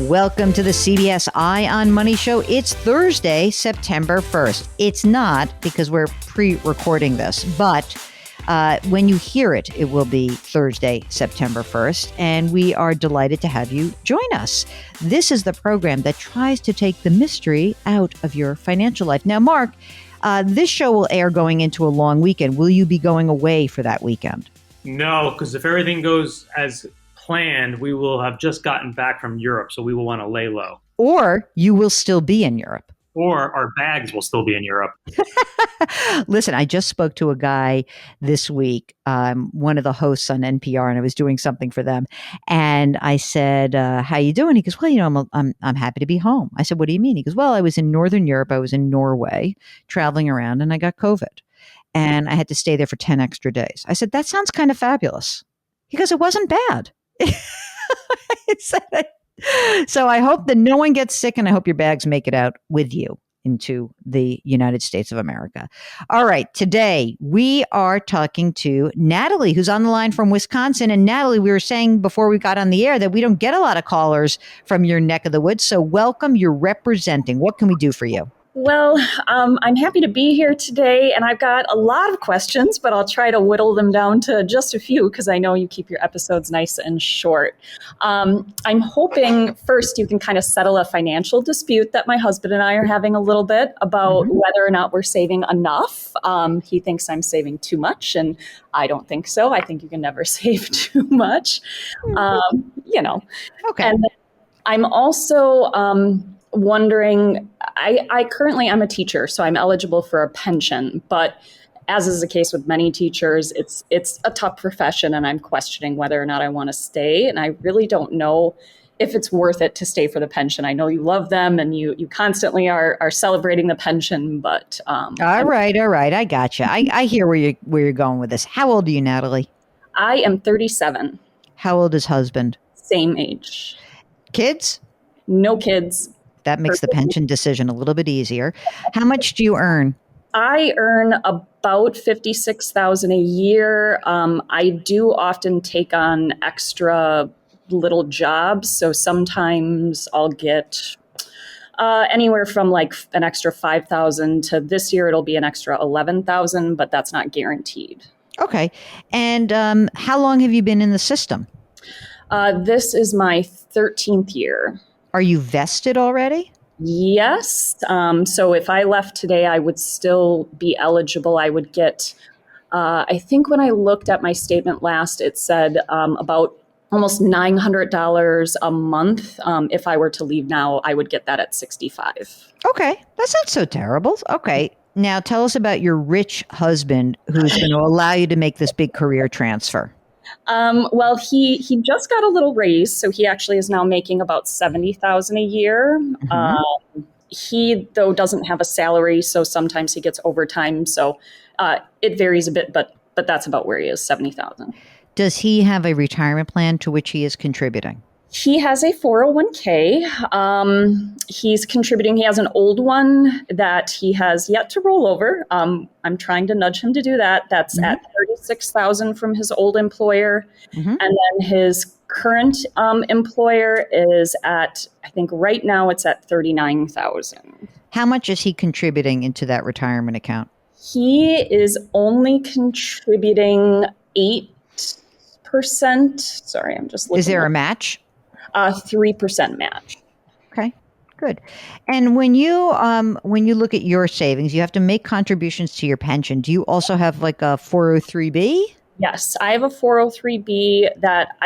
Welcome to the CBS Eye on Money Show. It's Thursday, September 1st. It's not because we're pre-recording this, but when you hear it, it will be Thursday, September 1st. And we are delighted to have you join us. This is the program that tries to take the mystery out of your financial life. Now, Mark, this show will air going into a long weekend. Will you be going away for that weekend? No, because if everything goes as planned, we will have just gotten back from Europe, so we will want to lay low. Or you will still be in Europe. Or our bags will still be in Europe. Listen, I just spoke to a guy this week, one of the hosts on NPR, and I was doing something for them. And I said, how you doing? He goes, well, I'm happy to be home. I said, what do you mean? He goes, well, I was in Northern Europe. I was in Norway traveling around and I got COVID and I had to stay there for 10 extra days. I said, that sounds kind of fabulous. He goes, it wasn't bad. So I hope that no one gets sick, and I hope your bags make it out with you into the United States of America. All right. Today we are talking to Natalie, who's on the line from Wisconsin. And Natalie, we were saying before we got on the air that we don't get a lot of callers from your neck of the woods. So welcome. You're representing. What can we do for you? Well, I'm happy to be here today, and I've got a lot of questions, but I'll try to whittle them down to just a few because I know you keep your episodes nice and short. I'm hoping first you can kind of settle a financial dispute that my husband and I are having a little bit about whether or not we're saving enough. He thinks I'm saving too much, and I don't think so. I think you can never save too much, Okay. And I'm also wondering, I currently I'm a teacher, so I'm eligible for a pension, but as is the case with many teachers, it's a tough profession, and I'm questioning whether or not I want to stay. And I really don't know if it's worth it to stay for the pension. I know you love them and you constantly are celebrating the pension, but All right. I got you. I hear where you're going with this. How old are you, Natalie? I am 37. How old is husband? Same age. Kids? No kids. That makes the pension decision a little bit easier. How much do you earn? I earn about $56,000 a year. I do often take on extra little jobs. So sometimes I'll get anywhere from like an extra $5,000 to this year it'll be an extra $11,000, but that's not guaranteed. Okay. And how long have you been in the system? This is my 13th year. Are you vested already? Yes. So if I left today, I would still be eligible. I would get, I think when I looked at my statement last, it said about almost $900 a month. If I were to leave now, I would get that at 65. Okay. That's not so terrible. Okay. Now tell us about your rich husband who's going to allow you to make this big career transfer. Well, he just got a little raise, so he actually is now making about $70,000 a year. He, though, doesn't have a salary, so sometimes he gets overtime. So it varies a bit, but that's about where he is, $70,000. Does he have a retirement plan to which he is contributing? He has a 401k. He's contributing. He has an old one that he has yet to roll over. I'm trying to nudge him to do that. That's at $36,000 from his old employer. And then his current employer is at, I think right now it's at $39,000. How much is he contributing into that retirement account? He is only contributing 8%. Sorry, I'm just looking. Is there a match? 3% match. Okay, good. And when you look at your savings, you have to make contributions to your pension. Do you also have like a 403B? Yes, I have a 403B that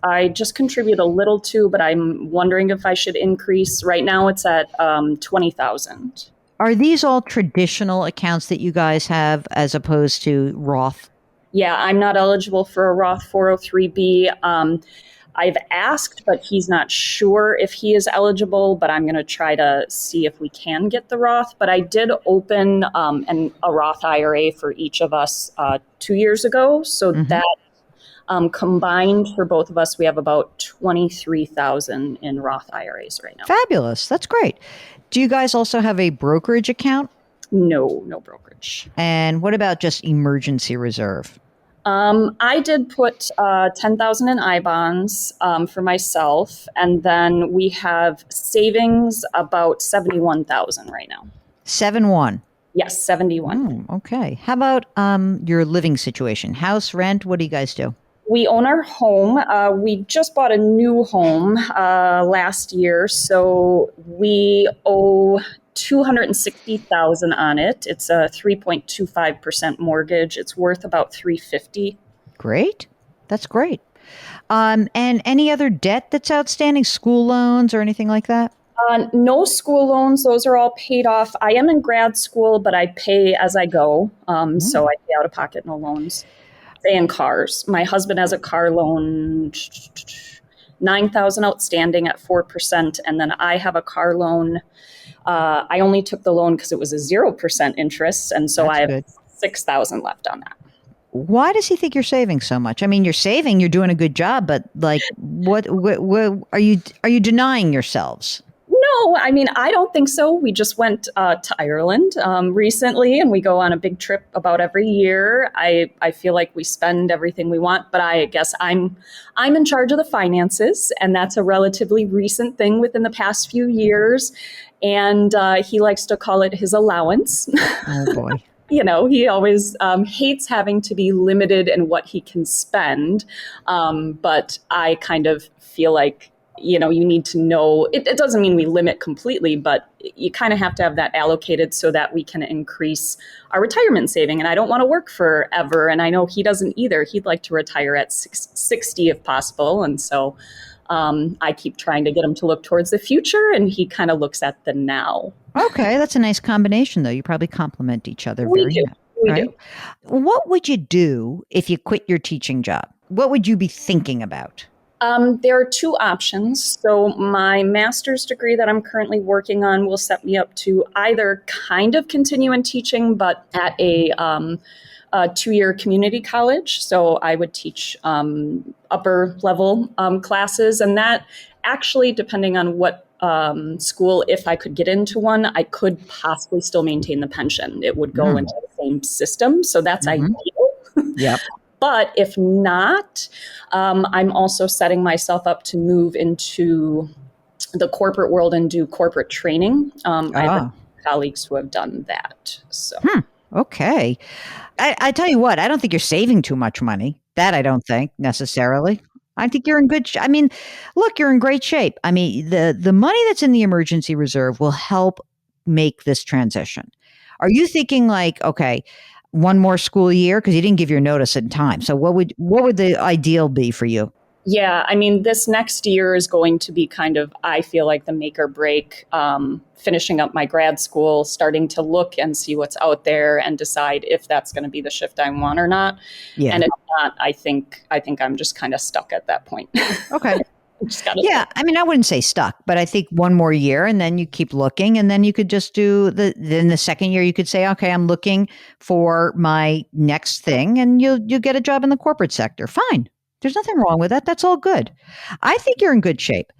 I just contribute a little to, but I'm wondering if I should increase. Right now it's at $20,000. Are these all traditional accounts that you guys have as opposed to Roth? Yeah, I'm not eligible for a Roth 403B. I've asked, but he's not sure if he is eligible, but I'm going to try to see if we can get the Roth. But I did open a Roth IRA for each of us 2 years ago. So that combined for both of us, we have about $23,000 in Roth IRAs right now. Fabulous. That's great. Do you guys also have a brokerage account? No brokerage. And what about just emergency reserve? I did put 10,000 in I bonds for myself, and then we have savings about 71,000 right now. 7-1. Yes, 71. Okay. How about your living situation? House, rent? What do you guys do? We own our home. We just bought a new home last year, so we owe 260,000 on it. It's a 3.25% mortgage. It's worth about 350. Great. That's great. And any other debt that's outstanding, school loans or anything like that? No school loans. Those are all paid off. I am in grad school, but I pay as I go. So I pay out of pocket, no loans. And cars. My husband has a car loan, 9,000 outstanding at 4%. And then I have a car loan. I only took the loan because it was a 0% interest. And so I have 6,000 left on that. Why does he think you're saving so much? I mean, you're saving, you're doing a good job, but like, what are you denying yourselves? No, I mean, I don't think so. We just went to Ireland recently, and we go on a big trip about every year. I feel like we spend everything we want, but I guess I'm in charge of the finances, and that's a relatively recent thing within the past few years. And he likes to call it his allowance. Oh boy. You know, he always hates having to be limited in what he can spend. But I kind of feel like, you know, you need to know, it doesn't mean we limit completely, but you kind of have to have that allocated so that we can increase our retirement saving. And I don't want to work forever. And I know he doesn't either. He'd like to retire at 60 if possible. And so I keep trying to get him to look towards the future, and he kind of looks at the now. Okay, that's a nice combination, though. You probably complement each other We very do. much. We right? do. What would you do if you quit your teaching job? What would you be thinking about? There are two options. So my master's degree that I'm currently working on will set me up to either kind of continue in teaching, but at a 2-year community college. So I would teach upper level classes, and that actually, depending on what school, if I could get into one, I could possibly still maintain the pension. It would go into the same system. So that's ideal. Yep. But if not, I'm also setting myself up to move into the corporate world and do corporate training. I have colleagues who have done that. So. Okay. I tell you what, I don't think you're saving too much money. That I don't think necessarily. I think you're in good I mean, look, you're in great shape. I mean, the money that's in the emergency reserve will help make this transition. Are you thinking like, okay, one more school year? Because you didn't give your notice in time. So what would the ideal be for you? Yeah, I mean, this next year is going to be kind of, I feel like, the make or break, finishing up my grad school, starting to look and see what's out there and decide if that's going to be the shift I want or not. Yeah. And if not, I think I'm just kind of stuck at that point. Okay. Yeah, I mean, I wouldn't say stuck, but I think one more year and then you keep looking, and then you could just do then the second year you could say, okay, I'm looking for my next thing, and you'll get a job in the corporate sector. Fine. There's nothing wrong with that. That's all good. I think you're in good shape.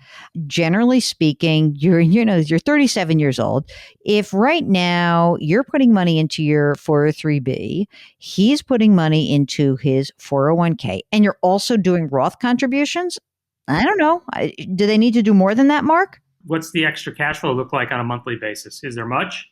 Generally speaking, you're 37 years old. If right now you're putting money into your 403b, he's putting money into his 401k, and you're also doing Roth contributions, I don't know. Do they need to do more than that, Mark? What's the extra cash flow look like on a monthly basis? Is there much?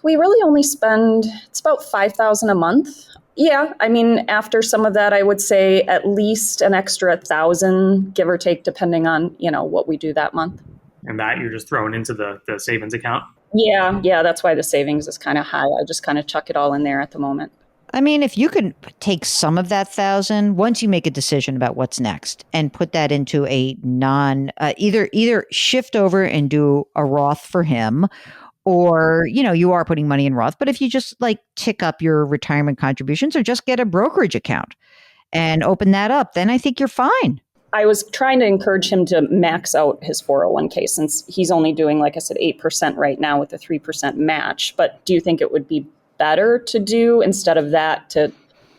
We really only spend, it's about 5,000 a month. Yeah, I mean, after some of that, I would say at least an extra 1,000, give or take, depending on, what we do that month. And that you're just throwing into the savings account? Yeah, that's why the savings is kind of high. I just kind of chuck it all in there at the moment. I mean, if you could take some of that 1,000, once you make a decision about what's next, and put that into a either shift over and do a Roth for him, or, you are putting money in Roth, but if you just like tick up your retirement contributions, or just get a brokerage account and open that up, then I think you're fine. I was trying to encourage him to max out his 401k, since he's only doing, like I said, 8% right now with a 3% match. But do you think it would be better to do, instead of that, to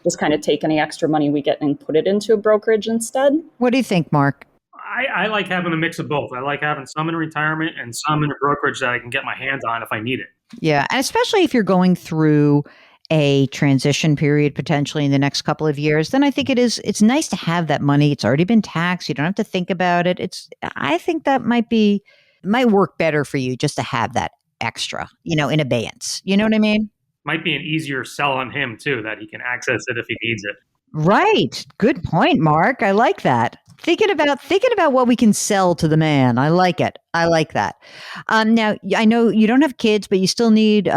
just kind of take any extra money we get and put it into a brokerage instead? What do you think, Mark? I like having a mix of both. I like having some in retirement and some in a brokerage that I can get my hands on if I need it. Yeah. And especially if you're going through a transition period potentially in the next couple of years, then I think it's nice to have that money. It's already been taxed. You don't have to think about it. I think that might work better for you just to have that extra, in abeyance. You know what I mean? Might be an easier sell on him too, that he can access it if he needs it. Right. Good point, Mark. I like that. Thinking about what we can sell to the man. I like it. I like that. Now, I know you don't have kids, but you still need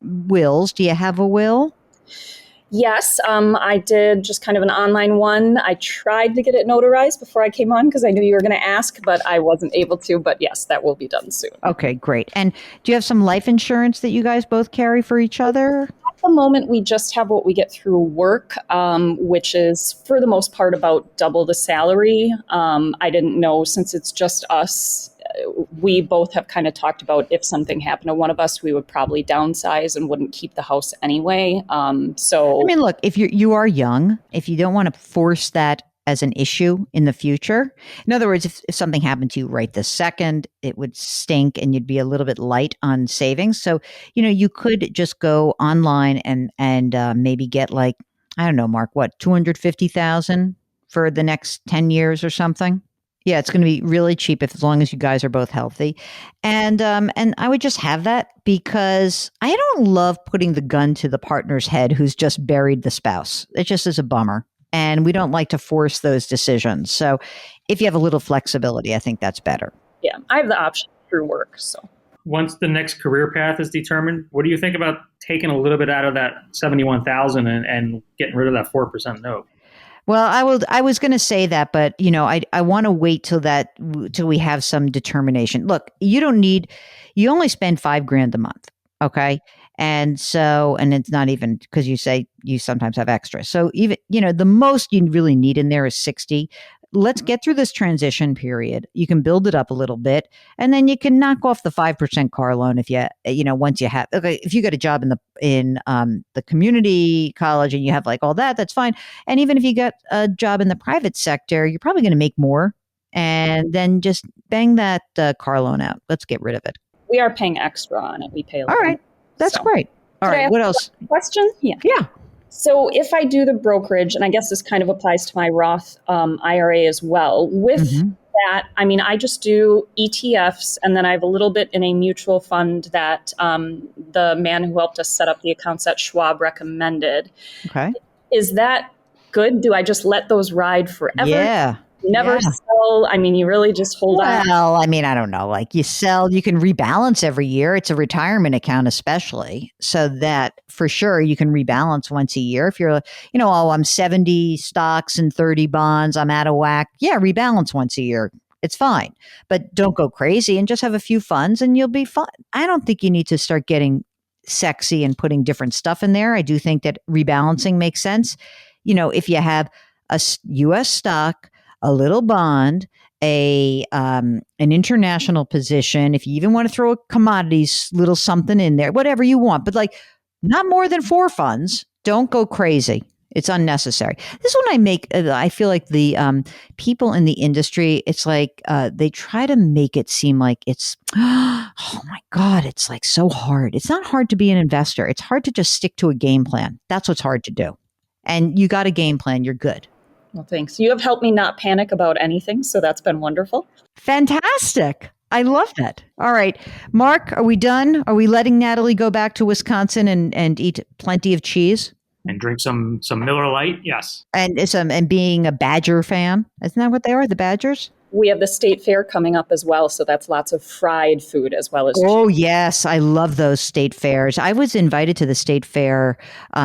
wills. Do you have a will? Yes, I did just kind of an online one. I tried to get it notarized before I came on because I knew you were going to ask, but I wasn't able to. But yes, that will be done soon. Okay, great. And do you have some life insurance that you guys both carry for each other? At the moment, we just have what we get through work, which is for the most part about double the salary. I didn't know, since it's just us, we both have kind of talked about if something happened to one of us, we would probably downsize and wouldn't keep the house anyway. So, I mean, look, if you are young, if you don't want to force that as an issue in the future, in other words, if something happened to you right this second, it would stink and you'd be a little bit light on savings. So, you could just go online and maybe get like, I don't know, Mark, what, 250,000 for the next 10 years or something? Yeah, it's going to be really cheap as long as you guys are both healthy. And I would just have that because I don't love putting the gun to the partner's head who's just buried the spouse. It just is a bummer. And we don't like to force those decisions. So if you have a little flexibility, I think that's better. yeah, I have the option through work. So Once the next career path is determined, what do you think about taking a little bit out of that 71,000 and getting rid of that 4% note? Well, I was going to say that, but I want to wait till we have some determination. Look, you only spend $5,000 a month. Okay. And it's not even because you say you sometimes have extra. So even, the most you really need in there is 60. Let's get through this transition period. You can build it up a little bit and then you can knock off the 5% car loan if once you have, okay, if you get a job in the community college and you have like all that, that's fine. And even if you got a job in the private sector, you're probably going to make more and then just bang that car loan out. Let's get rid of it. we are paying extra on it. We pay a All little. right. That's great. All Could I right. ask What a else? question? Yeah. Yeah. So if I do the brokerage, and I guess this kind of applies to my Roth IRA as well, with that, I mean, I just do ETFs, and then I have a little bit in a mutual fund that the man who helped us set up the accounts at Schwab recommended. Okay. Is that good? Do I just let those ride forever? Yeah. Never Yeah. sell? I mean, you really just hold on. Well, I mean, I don't know. Like you can rebalance every year. It's a retirement account, especially. So that for sure you can rebalance once a year. If you're, I'm 70 stocks and 30 bonds, I'm out of whack. Yeah, rebalance once a year. It's fine. But don't go crazy and just have a few funds and you'll be fine. I don't think you need to start getting sexy and putting different stuff in there. I do think that rebalancing makes sense. If you have a U.S. stock, a little bond, an international position, if you even want to throw a commodities little something in there, whatever you want, but like not more than 4 funds. Don't go crazy. It's unnecessary. This one I feel like the people in the industry, it's like they try to make it seem like it's, oh my God, it's like so hard. It's not hard to be an investor. It's hard to just stick to a game plan. That's what's hard to do. And you got a game plan, you're good. Well, thanks. You have helped me not panic about anything, so that's been wonderful. Fantastic. I love that. All right. Mark, are we done? Are we letting Natalie go back to Wisconsin and eat plenty of cheese? And drink some Miller Lite? Yes. And being a Badger fan? Isn't that what they are, the Badgers? We have the state fair coming up as well, so that's lots of fried food as well as Oh, yes. I love those state fairs. I was invited to the state fair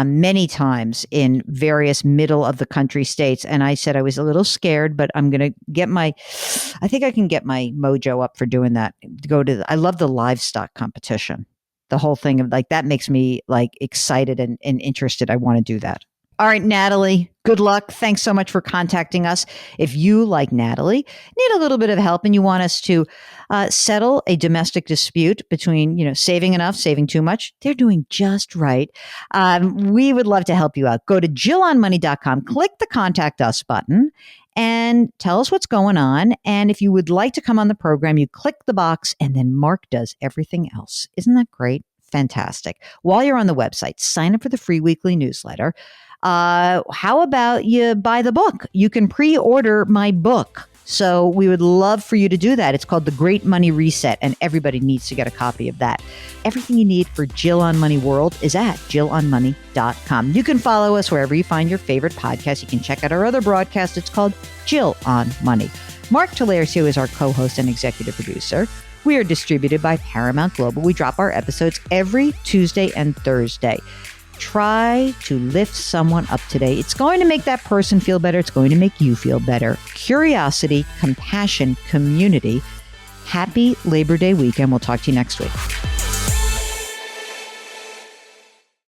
many times in various middle of the country states. And I said I was a little scared, but I'm going to I think I can get my mojo up for doing that. I love the livestock competition. The whole thing of like, that makes me like excited and interested. I want to do that. All right, Natalie, good luck. Thanks so much for contacting us. If you, like Natalie, need a little bit of help and you want us to settle a domestic dispute between, saving enough, saving too much, they're doing just right. We would love to help you out. Go to JillOnMoney.com, click the Contact Us button, and tell us what's going on. And if you would like to come on the program, you click the box, and then Mark does everything else. Isn't that great? fantastic. While you're on the website, sign up for the free weekly newsletter. How about you buy the book? You can pre-order my book. So we would love for you to do that. It's called The Great Money Reset, and everybody needs to get a copy of that. Everything you need for Jill on Money World is at jillonmoney.com. You can follow us wherever you find your favorite podcast. You can check out our other broadcast. It's called Jill on Money. Mark Talercio is our co-host and executive producer. We are distributed by Paramount Global. We drop our episodes every Tuesday and Thursday. Try to lift someone up today. It's going to make that person feel better. It's going to make you feel better. Curiosity, compassion, community. Happy Labor Day weekend. We'll talk to you next week.